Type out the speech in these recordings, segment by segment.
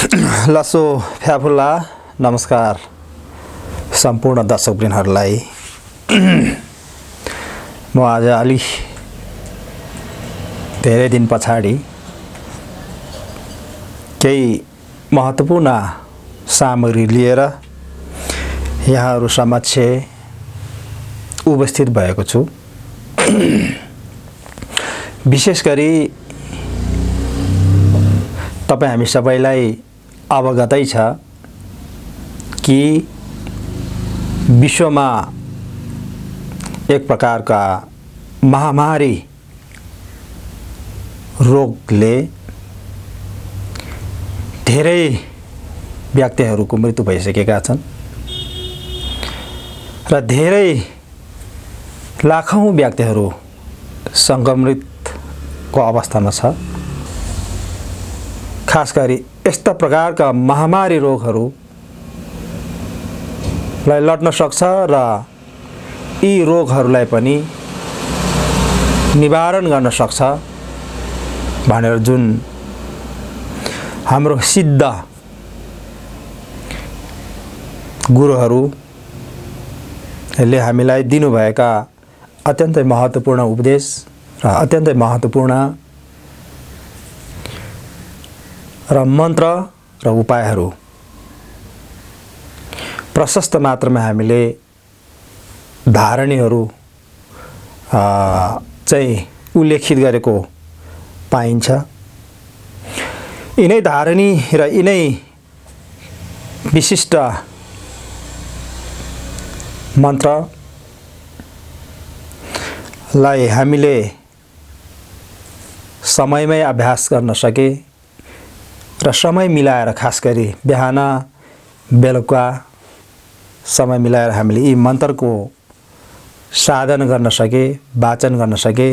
लसो फ्याफुल्ला नमस्कार सम्पूर्ण दर्शकवृन्दहरूलाई। म आज अलि धेरै दिन पछाडि केही महत्त्वपूर्ण सामग्री लिएर यहाँहरू समक्ष उपस्थित भएको छु। विशेष गरी तपाईं हामी सबैलाई अवगतै छ कि विश्वमा एक प्रकारका महामारी रोगले धेरै व्यक्तिहरूको मृत्यु भइसकेका छन् र धेरै लाखौं व्यक्तिहरू संक्रमितको अवस्थामा छ। खास गरी यस्ता प्रकारका महामारी रोगहरूलाई लड्न सक्छ र यी रोगहरूलाई पनि निवारण गर्न सक्छ भनेर जुन हाम्रो सिद्ध गुरुहरूले हामीलाई दिनुभएका अत्यन्तै महत्त्वपूर्ण उपदेश र अत्यन्तै महत्त्वपूर्ण र मन्त्र र उपायहरू प्रशस्त मात्रामा हामीले धारणीहरू चाहिँ उल्लेखित गरेको पाइन्छ। यिनै धारणी र यिनै विशिष्ट मन्त्रलाई हामीले समयमै अभ्यास गर्न सके र समय मिलाएर खास गरी बिहान बेलुका समय मिलाएर हामीले यी मन्त्रको साधन गर्न सके, वाचन गर्न सके,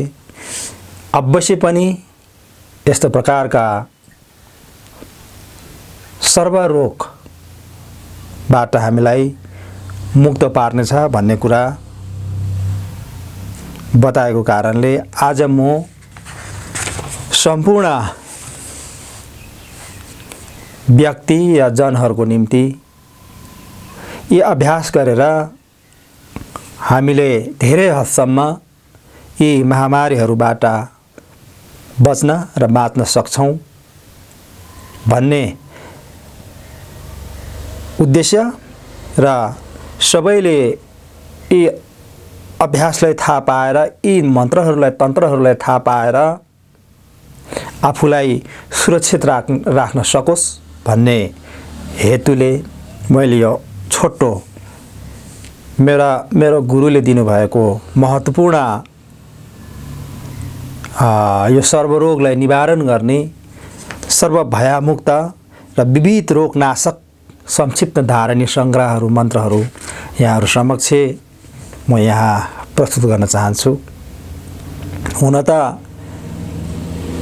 अवश्य पनि यस्तो प्रकारका सर्वरोगबाट हामीलाई मुक्त पार्नेछ भन्ने कुरा बताएको कारणले आज म सम्पूर्ण व्यक्ति या जनहरूको निम्ति यी अभ्यास गरेर हामीले धेरै हदसम्म यी महामारीहरूबाट बच्न र बाँच्न सक्छौं भन्ने उद्देश्य र सबैले यी अभ्यासलाई थाहा पाएर, यी मन्त्रहरूलाई तन्त्रहरूलाई थाहा पाएर आफूलाई सुरक्षित राख्न सकोस् भन्ने हेतुले मैले यो छोटो मेरो गुरुले दिनुभएको महत्त्वपूर्ण यो सर्वरोगलाई निवारण गर्ने सर्वभयमुक्त र विविध रोगनाशक संक्षिप्त धारणी संग्रहहरू मन्त्रहरू यहाँहरू समक्ष म यहाँ प्रस्तुत गर्न चाहन्छु। हुन त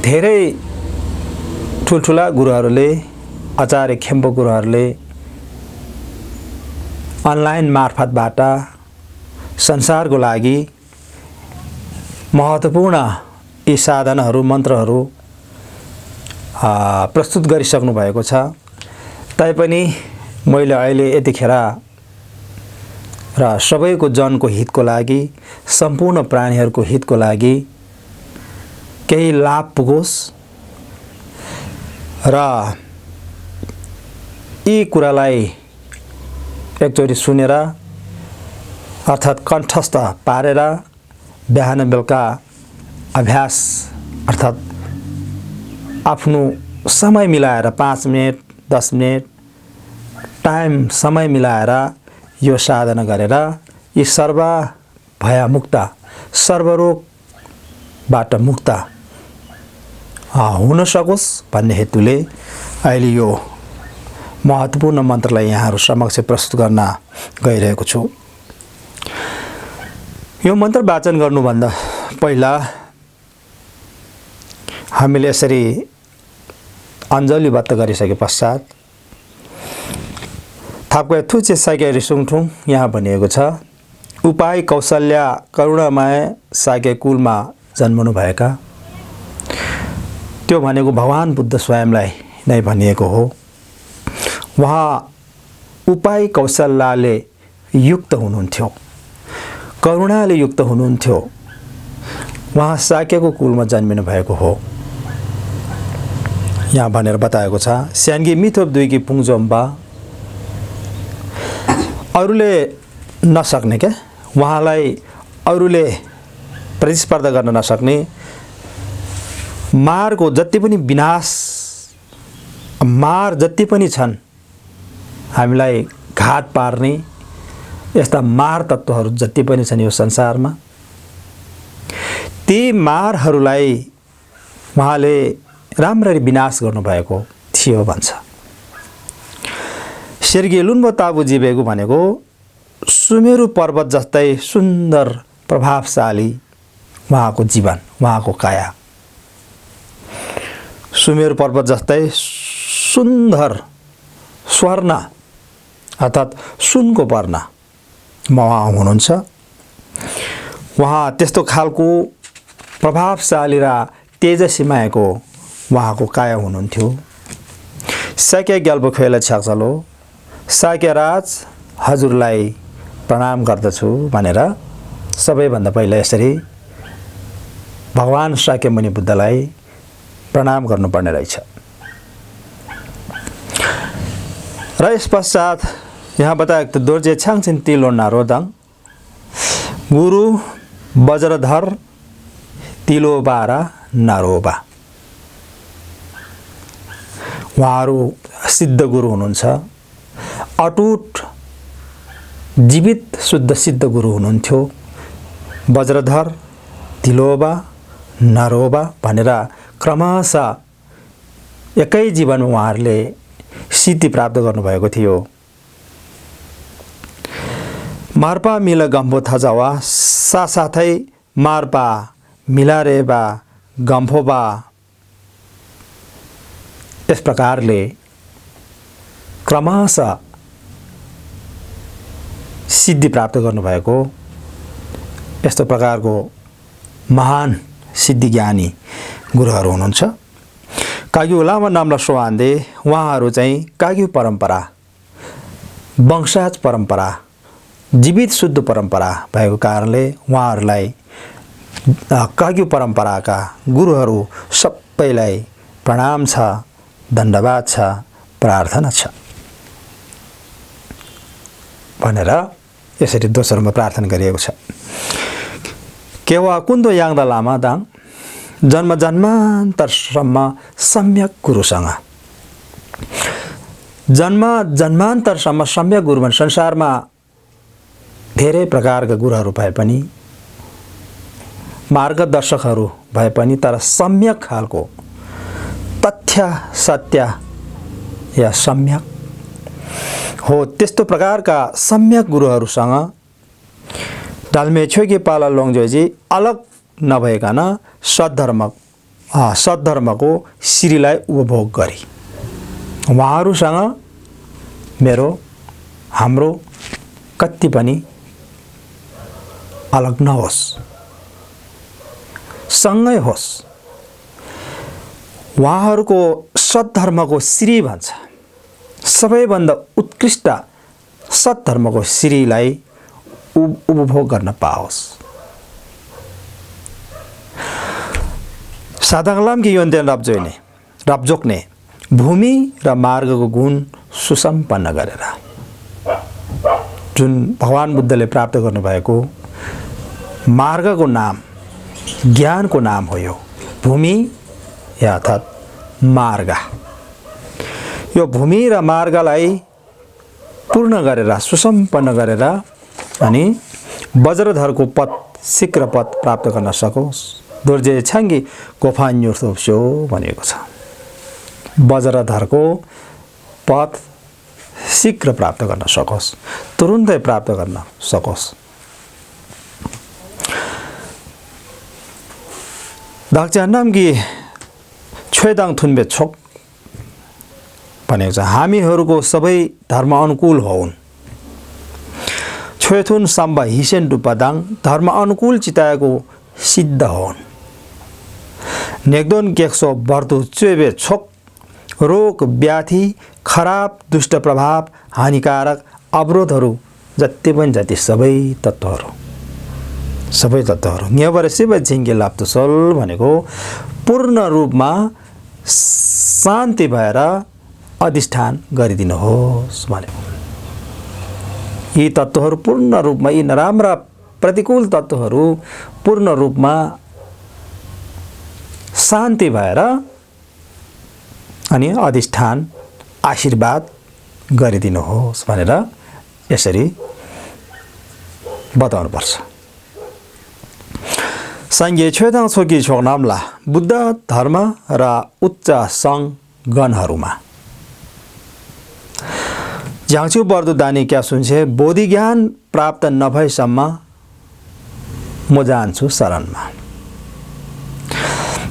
धेरै ठुलठुला गुरुहरूले, आचार्य खेम्पो गुरुहरूले अनलाइन मार्फतबाट संसारको लागि महत्त्वपूर्ण यी साधनाहरू मन्त्रहरू प्रस्तुत गरिसक्नु भएको छ। तैपनि मैले अहिले यतिखेर र सबैको जनको हितको लागि, सम्पूर्ण प्राणीहरूको हितको लागि केही लाभ पुगोस् र यी कुरालाई एकचोटि सुनेर अर्थात् कण्ठस्थ पारेर बिहान बेलुका अभ्यास अर्थात् आफ्नो समय मिलाएर 5 मिनट 10 मिनट टाइम समय मिलाएर यो साधना गरेर यी सर्व भयमुक्त सर्वरोगबाट मुक्त हुन सकोस् भन्ने हेतुले अहिले यो महत्त्वपूर्ण मन्त्रलाई यहाँहरू समक्ष प्रस्तुत गर्न गइरहेको छु। यो मन्त्र वाचन गर्नुभन्दा पहिला हामीले यसरी अञ्जलीबद्ध गरिसके पश्चात थापको थुचे साके रिसुङठुङ यहाँ भनिएको छ। उपाय कौशल्या करुणामय साके कुलमा जन्मनु भएका, त्यो भनेको भगवान बुद्ध स्वयंलाई नै भनिएको हो। उहाँ उपाय कौशलले युक्त हुनुहुन्थ्यो, करुणाले युक्त हुनुहुन्थ्यो। उहाँ साक्यको कुलमा जन्मिनु भएको हो यहाँ भनेर बताएको छ। स्याङ्गी मिथोप दुईकी पुङजोम्बा अरूले नसक्ने क्या, उहाँलाई अरूले प्रतिस्पर्धा गर्न नसक्ने, मारको जति पनि विनाश, मार जति पनि छन् हामीलाई घात पार्ने यस्ता मार तत्त्वहरू जति पनि छन् यो संसारमा, ती मारहरूलाई उहाँले राम्ररी विनाश गर्नुभएको थियो भन्छ। स्वर्गीय लुन्बो ताबु जीवेगु भनेको सुमेरु पर्वत जस्तै सुन्दर प्रभावशाली उहाँको जीवन, उहाँको काया। सुमेरु पर्वत जस्तै सुन्दर स्वर्ण अर्थात् सुनको वर्णमा उहाँ हुनुहुन्छ। उहाँ त्यस्तो खालको प्रभावशाली र तेजस्वीमाको उहाँको काया हुनुहुन्थ्यो। साक्य ग्याल्बो खोइला छ्याक्चलो साक्य राज हजुरलाई प्रणाम गर्दछु भनेर सबैभन्दा पहिला यसरी भगवान साक्य मुनि बुद्धलाई प्रणाम गर्नुपर्ने रहेछ। र यस पश्चात यहाँ बताएको दोर्जे छाङछिन तिलो नारोदाङ गुरु वज्रधर तिलो बारा नारोबा, उहाँहरू सिद्ध गुरु हुनुहुन्छ। अटुट जीवित शुद्ध सिद्ध गुरु हुनुहुन्थ्यो। वज्रधर तिलोबा नारोबा भनेर क्रमशः एकै जीवनमा उहाँहरूले सिद्धि प्राप्त गर्नुभएको थियो। मार्पा मिला गम्फो थजावा साथसाथै मार्पा मिलारेबा गम्फोबा यस प्रकारले क्रमशः सिद्धि प्राप्त गर्नुभएको यस्तो प्रकारको महान सिद्धि ज्ञानी गुरुहरू हुनुहुन्छ। काग्यू लामा नाम्ला सोहान्दे उहाँहरू चाहिँ काग्यू परम्परा, वंशज परम्परा, जीवित शुद्ध परम्परा भएको कारणले उहाँहरूलाई काग्यू परम्पराका गुरुहरू सबैलाई प्रणाम छ, धन्यवाद छ, प्रार्थना छ भनेर यसरी दोस्रोमा प्रार्थना गरिएको छ। केवा कुन्दो याङदा लामा दाङ जन्म जन्मान्तरसम्म सम्यक गुरुसँग, जन्म जन्मान्तरसम्म सम्यक गुरु भने संसारमा धेरै प्रकारका गुरुहरू भए पनि, मार्गदर्शकहरू भए पनि, तर सम्यक खालको तथ्य सत्य या सम्यक हो त्यस्तो प्रकारका सम्यक गुरुहरूसँग डाल्मे छोके पाला लोङजोजी अलग नभएकन सद्धर्मको श्रीलाई उपभोग गरी उहाँहरूसँग हाम्रो कति पनि अलग नहोस्, सँगै होस्। उहाँहरूको सद्धर्मको श्री भन्छ, सबैभन्दा उत्कृष्ट सद्धर्मको श्रीलाई उपभोग गर्न पाओस्। साधाङलामकी योन्देन रब्जोक्ने भूमि र मार्गको गुण सुसम्पन्न गरेर, जुन भगवान बुद्धले प्राप्त गर्नुभएको मार्गको नाम, ज्ञानको नाम हो यो भूमि या अर्थात् मार्ग। यो भूमि र मार्गलाई पूर्ण गरेर, सुसम्पन्न गरेर अनि वज्रधरको पद, शीघ्र पद प्राप्त गर्न सकोस्। दोर्जे छाङ्गी गोफान्युर्थोप्स्यो भनेको छ। वज्रधरको पद शीघ्र प्राप्त गर्न सकोस्, तुरुन्तै प्राप्त गर्न सकोस्। दाक्च्यान्नामकी छोइदाङ थुन्बे छोक भनेको छ, हामीहरूको सबै धर्म अनुकूल होउन्। छोथुन साम्बा हिसेन डुपादाङ धर्म अनुकूल चिताएको सिद्ध होन्। नेक्दोन केक्सो बर्दु चुबे छोक रोग व्याधि खराब दुष्ट प्रभाव हानिकारक अवरोधहरू जति पनि जति सबै तत्त्वहरू न्यवर शिव झिङ्गे लाप्तुसल भनेको पूर्ण रूपमा शान्ति भएर अधिष्ठान गरिदिनुहोस् भनेको। यी तत्त्वहरू पूर्ण रूपमा यी नराम्रा प्रतिकूल तत्त्वहरू पूर्ण रूपमा शान्ति भएर अनि अधिष्ठान आशीर्वाद गरिदिनुहोस् भनेर यसरी बताउनुपर्छ। सांगे छेदाङ छोकी छोक्नामला बुद्ध धर्म र उच्च सङ्गणहरूमा झाङ्छु बर्दो दानी क्या सुन्छे बोधि ज्ञान प्राप्त नभएसम्म म जान्छु शरणमा।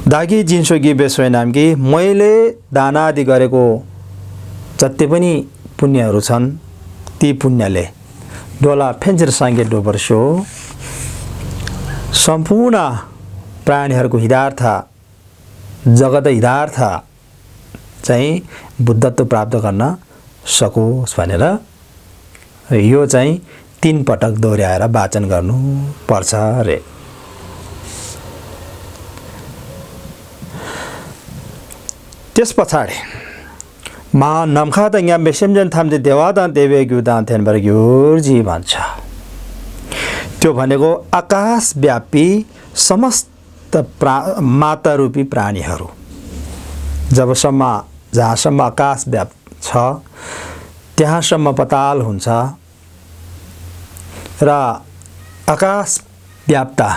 दागी जिन्सोगी बेसोय नामकी मैले दानादि गरेको जति पनि पुण्यहरू छन् ती पुण्यले डोला फेन्चर साङ्गे डोबर्सो सम्पूर्ण प्राणीहरूको हितार्थ जगत हितार्थ चाहिँ बुद्धत्व प्राप्त गर्न सकोस् भनेर यो चाहिँ 3 पटक दोहोऱ्याएर वाचन गर्नु पर्छ रे। त्यस पछाडि मा नमखा त यहाँ बेसेमजन थाम्जे देवादान देवे ग्युदान थेनबर ग्युर्जी भन्छ। त्यो भनेको आकाशव्यापी समस्त मातारूपी प्राणीहरू जबसम्म जहाँसम्म आकाश व्याप छ त्यहाँसम्म पताल हुन्छ र आकाश व्याप्ता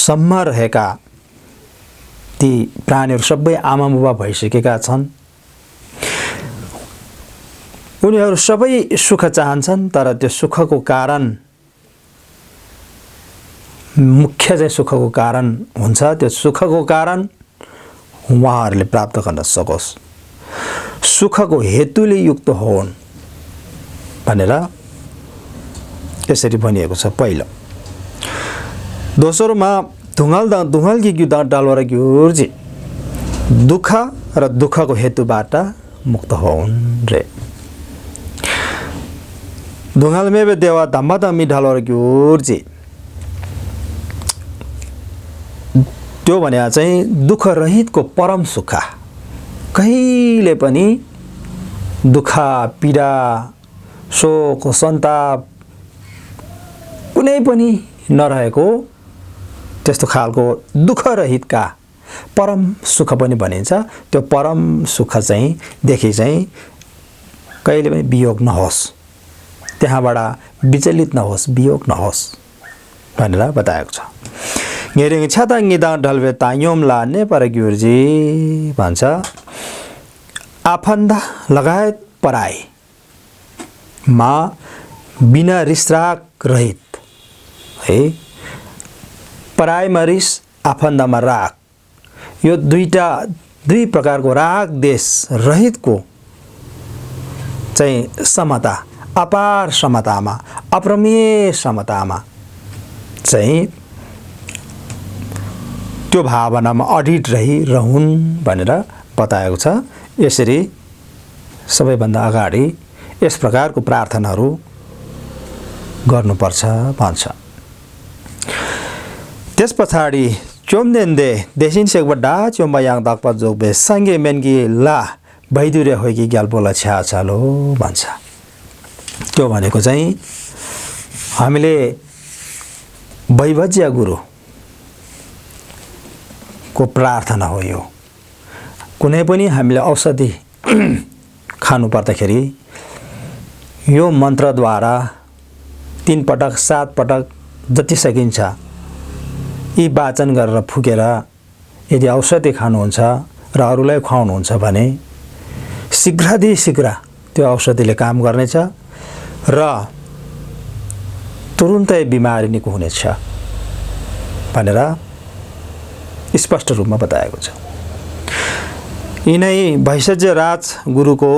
सम्म रहेका ती प्राणीहरू सबै आमाबुबा भइसकेका छन्। उनीहरू सबै सुख चाहन्छन् तर त्यो सुखको कारण मुख्य चाहिँ सुखको कारण हुन्छ। त्यो सुखको कारण उहाँहरूले प्राप्त गर्न सकोस् सुखको हेतुले युक्त होन् भनेर यसरी भनिएको छ। पहिलो दोस्रोमा धुङ्गल कि ग्युदा डालवर ग्युर्जी दुःख र दुःखको हेतुबाट मुक्त होन् रे। धुङ्गलमेवे देवा धम्मधम्मी ढालवर ग्युर्जी त्यो भने चाहिँ दुःख रहितको परम सुख कहिले पनि दुःख पीडा शोक सन्ताप कुनै पनि नरहेको त्यस्तो खालको दुःख रहितका परम सुख पनि भनिन्छ। त्यो परम सुख चाहिँ देखि चाहिँ कहिले पनि वियोग नहोस् त्यहाँबाट विचलित नहोस् वियोग नहोस् भनेर बताएको छ। घेरिङ छ्याताङ निदाङ ढल्वे तायोमला नेपार ग्युर्जी भन्छ आफन्दा लगायत पराईमा बिना रिसराग रहित है पराईमा रिस आफन्दामा राग यो दुई प्रकारको राग देश रहितको चाहिँ समता अपार समतामा अप्रमेय समतामा चाहिँ त्यो भावनामा अडिट रहिरहन् भनेर बताएको छ। यसरी सबैभन्दा अगाडि यस प्रकारको प्रार्थनाहरू गर्नुपर्छ भन्छ। त्यस पछाडि चोमदेन्दे देशिन सेकबडा चोमबायाङ दाकपा जोगबे सांगे मेनगी ला भैदुरे होइकी ग्यालपोला छ्या छालो भन्छ। त्यो भनेको चाहिँ हामीले वैभज्य गुरु को प्रार्थना हो। यो कुनै पनि हामीले औषधि खानु पर्दाखेरि यो मन्त्रद्वारा 3 पटक 7 पटक जति सकिन्छ यी वाचन गरेर फुकेर यदि औषधि खानुहुन्छ र अरूलाई खुवाउनुहुन्छ भने शीघ्र त्यो औषधिले काम गर्नेछ र तुरुन्तै बिमारी निको हुनेछ भनेर स्पष्ट रूपमा बताएको छ। यिनै भैषज्य राज गुरुको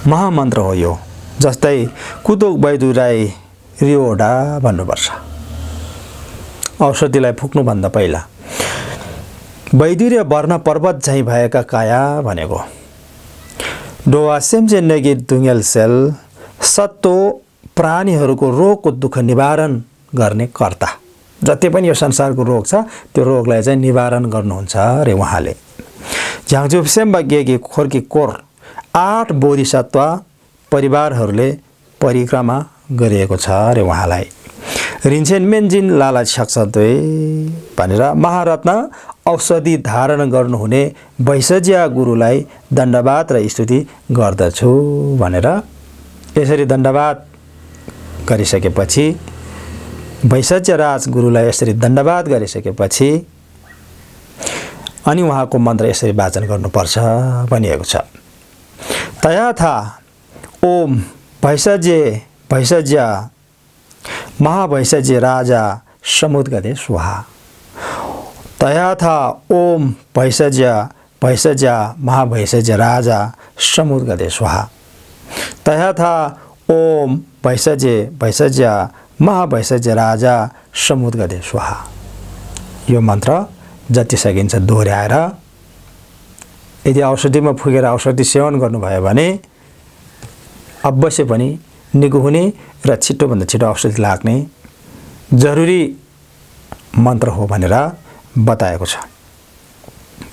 महामन्त्र हो यो। जस्तै कुतोक बैदुराई रियोडा भन्नुपर्छ औषधिलाई फुक्नुभन्दा पहिला वैदुर्य वर्ण पर्वत झैँ भएका काया भनेको डोवा सेम्चे नेगी दुङ्गेल सेल सत्तो प्राणीहरूको रोगको दुःख निवारण गर्ने कर्ता। जति पनि यो संसारको रोग छ त्यो रोगलाई चाहिँ निवारण गर्नुहुन्छ रे उहाँले। झाङचुप सेम्बा गेगी खोर्की कोर 8 बोधिसत्व परिवारहरूले परिक्रमा गरिएको छ रे उहाँलाई। रिन्छेन मेन्जिन लाला सक्छद्वे भनेर महारत्न औषधि धारण गर्नुहुने वैशज्य गुरुलाई दण्डवाद र स्तुति गर्दछु भनेर यसरी दण्डवाद गरिसकेपछि वैशज्य राज गुरुलाई यसरी दण्डवाद गरिसकेपछि अनि उहाँको मन्त्र यसरी वाचन गर्नुपर्छ भनिएको छ। तयाथा ओम भैषज्य महाभैषज्य राजा समुद्गते स्वाहा। तयाथा ओम भैषज्य महाभैषज्य राजा समुद्गते स्वाहा। तयाथा ओम भैषज्य महाभैषज्य राजा समुद्गते स्वाहा। यो मन्त्र जति सकिन्छ दोहोऱ्याएर यदि औषधिमा फुकेर औषधि सेवन गर्नुभयो भने अवश्य पनि निको हुने र छिटोभन्दा छिटो औषधि लाग्ने जरुरी मन्त्र हो भनेर बताएको छ।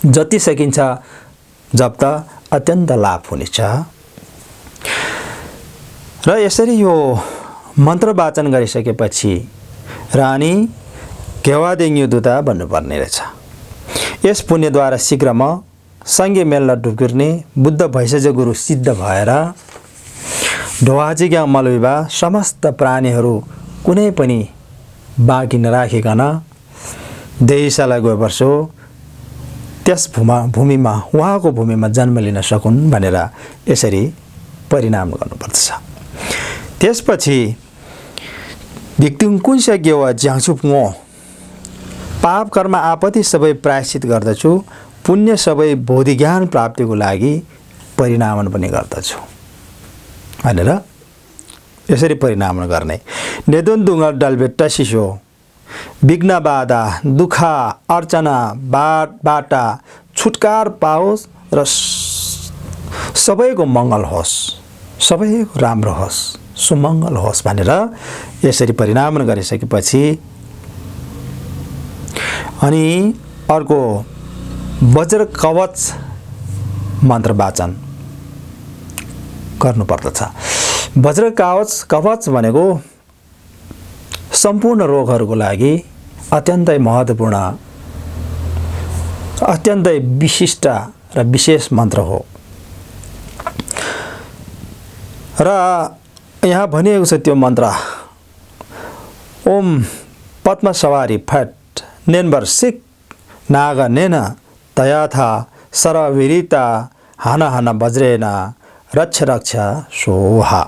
जति सकिन्छ जप त अत्यन्त लाभ हुनेछ। र यसरी यो मन्त्र वाचन गरिसकेपछि रानी घेवादेङ्यु दुता भन्नुपर्ने रहेछ। यस पुण्यद्वारा शीघ्रमा सङ्गे मेल्न डुब्किर्ने बुद्ध भैषज्य गुरु सिद्ध भएर ढोवाजिग्या मलविवा समस्त प्राणीहरू कुनै पनि बाँकी नराखिकन देशलाई गएपर्छो त्यस भूमिमा उहाँको भूमिमा जन्म लिन सकुन् भनेर यसरी परिणाम गर्नुपर्दछ। त्यसपछि भिक्तिङ कुन्स्या गेवा ज्याङसुपङो पाप कर्म आपत्ति सबै प्रायश्चित गर्दछु, पुण्य सबै बोधि ज्ञान प्राप्तिको लागि परिणामन पनि गर्दछु भनेर यसरी परिणामन गर्ने। नेदुन दुङ्गल डलबेट्टा शिशो विघ्न बाधा दुःख अर्चना बाटा छुटकार पाओस् र सबैको मङ्गल होस्, सबैको राम्रो होस्, सुमङ्गल होस् भनेर यसरी परिणामन गरिसकेपछि अनि अर्को वज्र कवच मन्त्र वाचन गर्नुपर्दछ। वज्र कवच भनेको सम्पूर्ण रोगहरूको लागि अत्यन्तै महत्त्वपूर्ण, अत्यन्तै विशिष्ट र विशेष मन्त्र हो। र यहाँ भनिएको छ त्यो मन्त्र ओम पद्म सवारी फट नेनबर सिक नाग नेन तयाथा सरविरिता हाना हाना वज्रेन रक्ष रक्ष सोहा।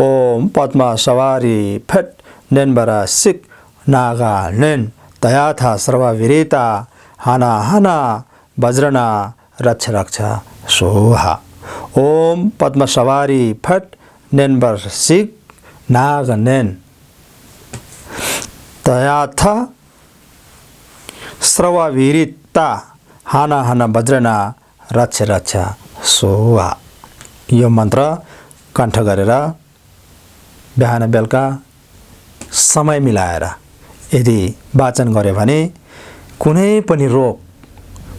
ओम पद्म सवारी फट नेनबर सिक नागा नेन तयाथा सर्वविरिता हाना हाना वज्रना रक्ष रक्ष सोहा। ओम पद्म सवारी फट नेनबर सिक नाग नेन तयाथा स्रववीरिता हाना हाना वज्रना रक्ष रक्ष सोहा। यो मन्त्र कण्ठ गरेर बिहान बेलुका समय मिलाएर यदि वाचन गर्यो भने कुनै पनि रोग,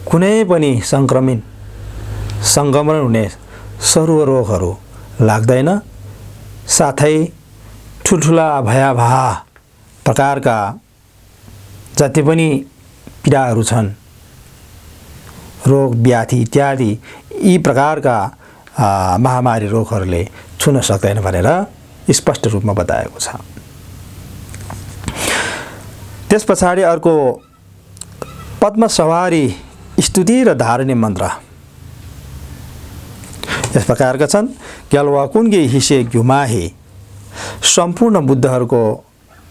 कुनै पनि सङ्क्रमण हुने सरुव रोगहरू लाग्दैन। साथै ठुल्ठुला भयावह प्रकारका जति पनि पीडाहरू छन्, रोग व्याधि इत्यादि यी प्रकारका महामारी रोगहरूले छुन सक्दैन भनेर स्पष्ट रूपमा बताएको छ। त्यस पछाडि अर्को पद्म सवारी स्तुति र धारणी मन्त्र यस प्रकारका छन्। ग्यालवा कुन्गे हिसे घुमाहे सम्पूर्ण बुद्धहरूको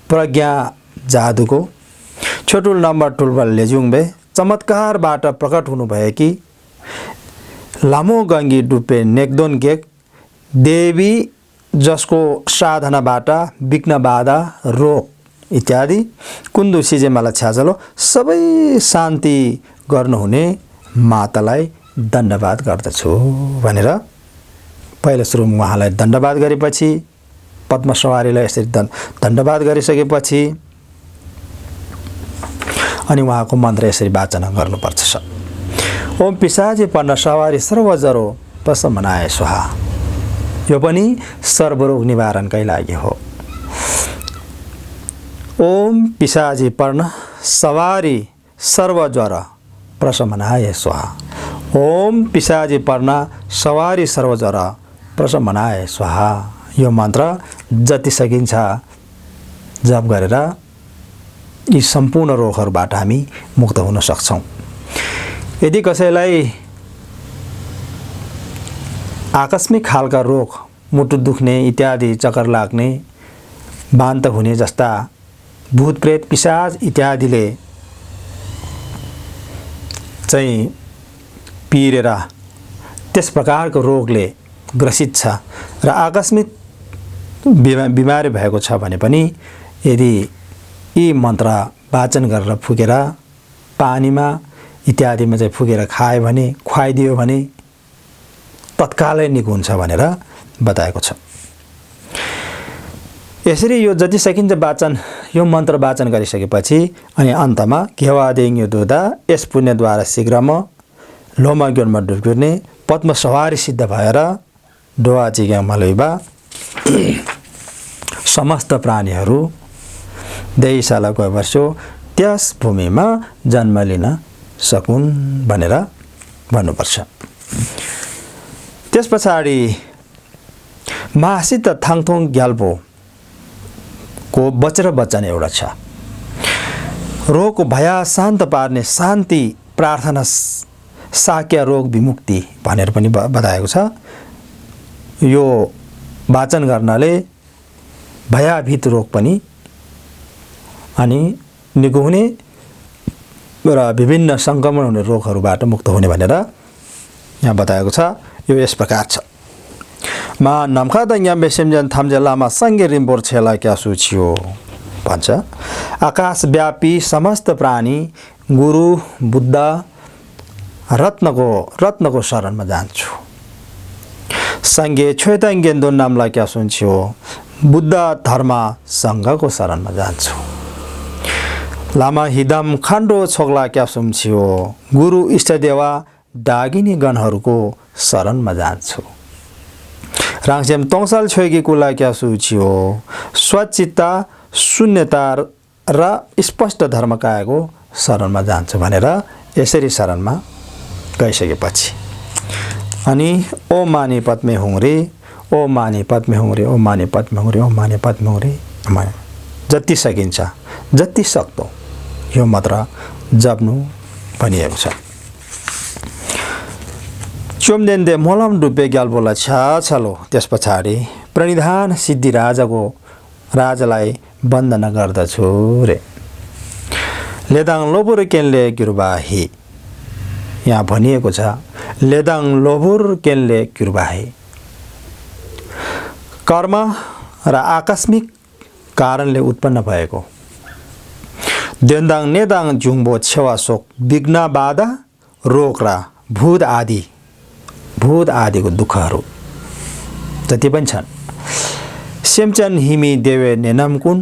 प्रज्ञा जादुको छोटुल नम्बर टुलबल लेजुङबे चमत्कारबाट प्रकट हुनुभए कि लामो गङ्गी डुपे नेक्दोन गेक देवी जसको साधनाबाट विघ्न बाधा रोग इत्यादि कुन्दु सिजे मला छ्याचलो सबै शान्ति गर्नुहुने मातालाई दण्डवाद गर्दछु भनेर पहिलो सुरुमा उहाँलाई दण्डवाद गरेपछि पद्मसवारीलाई यसरी दण्डवाद गरिसकेपछि अनि उहाँको मन्त्र यसरी वाचन गर्नुपर्छ। ओम पिशाचे पर्ण सवारी सर्वजरो प्रशमनाय स्वाहा। यो पनि सर्वरोग निवारणकै लागि हो। ओम पिशाचे पर्ण सवारी सर्वज्वर प्रशमनाय स्वाहा। ओम पिशाचे पर्ण सवारी सर्वज्वर प्रशमनाय स्वाहा। यो मन्त्र जति सकिन्छ जप गरेर यी सम्पूर्ण रोगहरूबाट हामी मुक्त हुन सक्छौं। यदि कसैलाई आकस्मिक खालका रोग, मुटु दुख्ने इत्यादि, चक्कर लाग्ने, वान्त हुने जस्ता भूत प्रेत पिशाच इत्यादिले चाहिँ पीडेर त्यस प्रकारको रोगले ग्रसित छ र आकस्मिक बिमारी भएको छ भने पनि यदि यी मन्त्र वाचन गरेर फुकेर पानीमा इत्यादिमा चाहिँ फुकेर खायो भने, खुवाइदियो भने तत्कालै निको हुन्छ भनेर बताएको छ। यसरी यो जति सकिन्छ वाचन, यो मन्त्र वाचन गरिसकेपछि अनि अन्तमा घेवादेङ दुधा यस पुण्यद्वारा शीघ्रमा लोमा ज्ञानमा डुब्ने पद्मसवारी सिद्ध भएर डोवाचिग्याङमा लैबा समस्त प्राणीहरू देशशाला गए वर्षो त्यस भूमिमा जन्म लिन सकुन् भनेर भन्नुपर्छ। त्यस पछाडि मासित थाङथोङ ग्याल्पो को बचेर बच्चन एउटा छ। रोगको भया शान्त पार्ने शान्ति प्रार्थना साक्य रोग विमुक्ति भनेर पनि बताएको छ। यो वाचन गर्नाले भयभीत रोग पनि अनि निको हुने र विभिन्न संक्रमण हुने रोगहरूबाट मुक्त हुने भनेर यहाँ बताएको छ। यो यस प्रकार छ। मा नमखा दङ्ग्या बेसेमजन थाम्जे लामा सङ्गे रिम्पोर छेला क्या सुछियो भन्छ। आकाशव्यापी समस्त प्राणी गुरु बुद्ध रत्नको शरणमा जान्छु। सङ्गे छोयताङ्गेन्दो नामलाई क्या सुन्छियो बुद्ध धर्म सङ्घको शरणमा जान्छु। लामा हिदम खण्डो छोग्ला क्या सुन्छियो गुरु इष्टदेवा डागिनी गणहरूको शरणमा जान्छु। राङसेम तोङसाल छोएकी कुला क्या सुछियो स्वचित्ता शून्यता र स्पष्ट धर्मकायको शरणमा जान्छु भनेर यसरी शरणमा गइसकेपछि अनि ओ माने पद्मे हुङ्रे, ओ माने पद्मे हुङ्रे, ओ माने पद्मे हुङ्रे, ओ माने पद्मे हुङ्रे, जति सकिन्छ जति सक्दो यो मन्त्र जप्नु भनिएको छ। चोमदेन्दे मोलम डुब्बे ग्याल्बोला छलो। त्यस पछाडि प्रणिधान सिद्धि राजालाई वन्दना गर्दछु रे। लेदाङ लोबुर केनले गिरुबाही, यहाँ भनिएको छ लेदाङ लोबुर केनले गिरुबाही। कर्म र आकस्मिक कारणले उत्पन्न भएको देन्दाङ नेदाङ जुङबो छेवा शोक विघ्न बाधा रोग र भूत आदिको दुःखहरू जति पनि छन्। सेमचन हिमी देवे नेनमकुन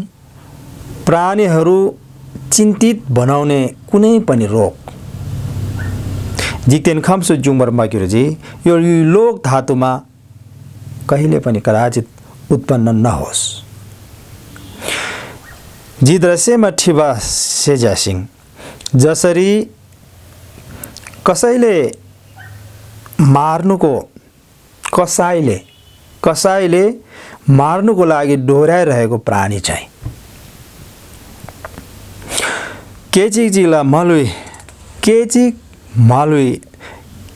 प्राणीहरू चिन्तित बनाउने कुनै पनि रोग जिक्तेन खम्सु जुङबर मकिरुजी यो लोक धातुमा कहिले पनि कदाचित उत्पन्न नहोस्। जिद्रसेमा ठिबा सेजासिङ जसरी कसैले मार्नुको लागि डोर्याइरहेको प्राणी चाहिँ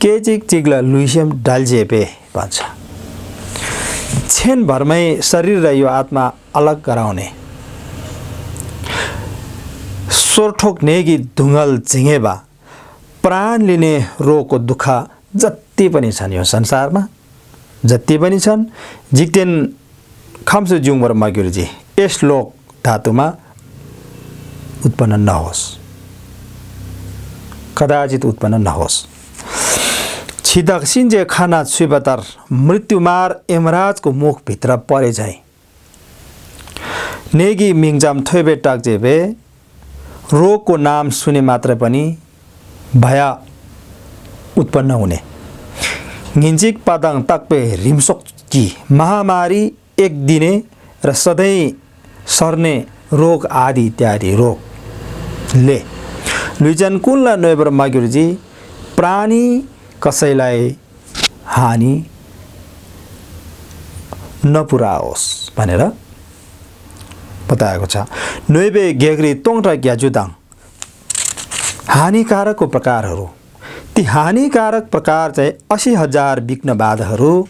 केचिक चिग्ला लुइसेम डाल्जेपे भन्छ। क्षणभरमै शरीर र यो आत्मा अलग गराउने सोरठोक नेगी ढुङ्गल झिङेबा प्राण लिने रोगको दुःख जति पनि छन् यो संसारमा जति पनि छन् जिक्तेन खम्सु जुङबर मगिरुजी यस लोक धातुमा उत्पन्न नहोस्। कदाचित उत्पन्न नहोस्। छिदक्सिन्जे खाना छुबतर मृत्युमार यमराजको मुखभित्र परे झैँ। नेगी मिङजाम थोइबे टाक्जेबे रोगको नाम सुने मात्र पनि भया उत्पन्न हुने। ङिन्जिक पादाङ ताक्पे रिमसोक्की महामारी एक दिने र सधैँ सर्ने रोग आदि इत्यादि रोगले लुइजनकुलला नोबर मागिरजी प्राणी कसैलाई हानि नपुराओस् भनेर बताएको छ। नोबे गेग्री तोङटा ग्याजुदाङ हानिकारकको प्रकारहरू। ती हानिकारक प्रकार चाहिँ 80,000 बिक्न बाधहरू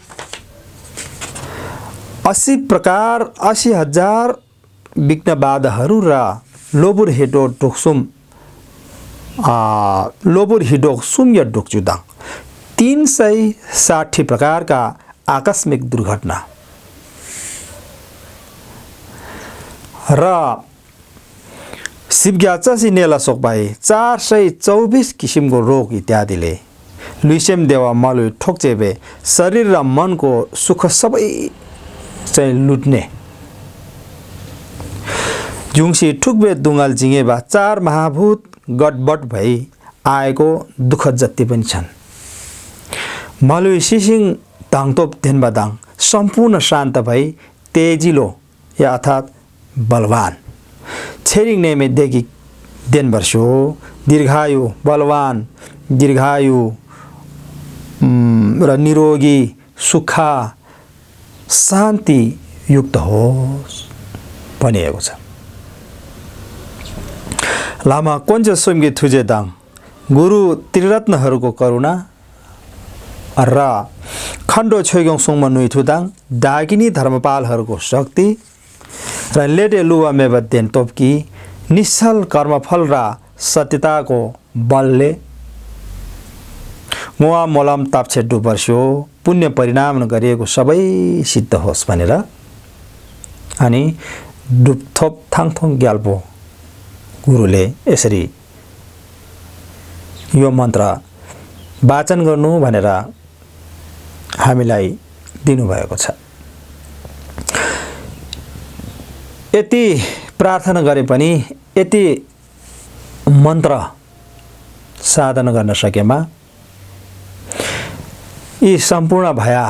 80,000 बिक्न बाधहरू र लोबुर हिडोक्सुम या डोक्जुदाङ 360 प्रकारका आकस्मिक दुर्घटना र सिब्ग्याचासी नेला सोकबाई 424 किसिमको रोग इत्यादिले लुइसेम देवा मलु ठोक्चेबे शरीर र मनको सुख सबै चाहिँ लुट्ने। जुङसी ठुकबे दुङ्गाल जिङेबा 4 महाभूत गडबड भई आएको दुःख जति पनि छन्। मलु सिसिङ धाङतोप धेनबादाङ सम्पूर्ण शान्त भई तेजिलो या अर्थात् बलवान छेरिङ नेमे देखि देन वर्षो दीर्घायु बलवान दीर्घायु र निरोगी सुखा शान्ति युक्त होस् भनिएको छ। लामा कोन्ज सोमगे थुजेदाङ गुरु त्रिरत्नहरूको करुणा र खण्डो छोइगोङ सोङमा नुइथुदाङ डाकिनी धर्मपालहरूको शक्ति र लेटे लुवा मेबदेन तोपकी निश्चल कर्मफल र सत्यताको बलले मुवा मोलम ताप्छे डुबर्स्यो पुण्य परिणाम गरिएको सबै सिद्ध होस् भनेर अनि डुबथोप थाङथोङ ग्याल्पो गुरुले यसरी यो मन्त्र वाचन गर्नु भनेर हामीलाई दिनुभएको छ। यति प्रार्थना गरे पनि यति मन्त्र साधना गर्न सकेमा यी सम्पूर्ण भया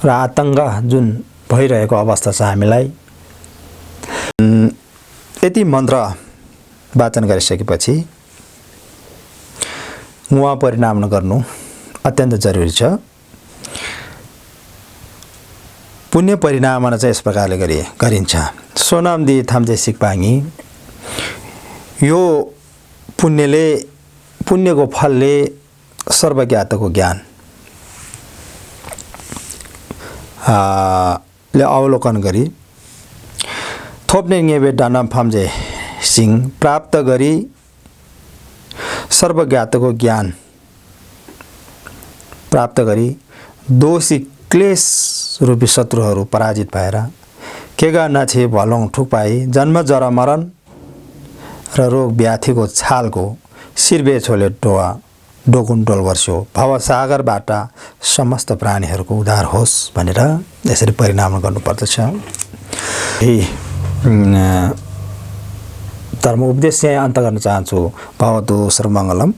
र आतंक जुन भइरहेको अवस्था छ हामीलाई यति मन्त्र वाचन गरिसकेपछि मुवा परिणाम गर्नु अत्यन्त जरुरी छ। पुण्य परिणाम चाहिँ यस प्रकारले गरिन्छ। सोनाम दि थाम्जे सिकपाङी यो पुण्यको फलले सर्वज्ञातको ज्ञान ले अवलोकन गरी थोप्ने नेबे डानाम फाम्जे सिंह प्राप्त गरी सर्वज्ञातको ज्ञान प्राप्त गरी दोषी क्लेश रूपी शत्रुहरू पराजित भएर केगा नछे भलोङ ठुक पाई जन्म जरा मरण र रोग व्याधिको छालको सिरबे छोले टोवा डोकुन डोल वर्षो भवसागरबाट समस्त प्राणीहरूको उद्धार होस् भनेर यसरी परिणाम गर्नुपर्दछ। यही धर्म उपदेश चाहिँ अन्त गर्न चाहन्छु। भवतु सर्वमङ्गलम।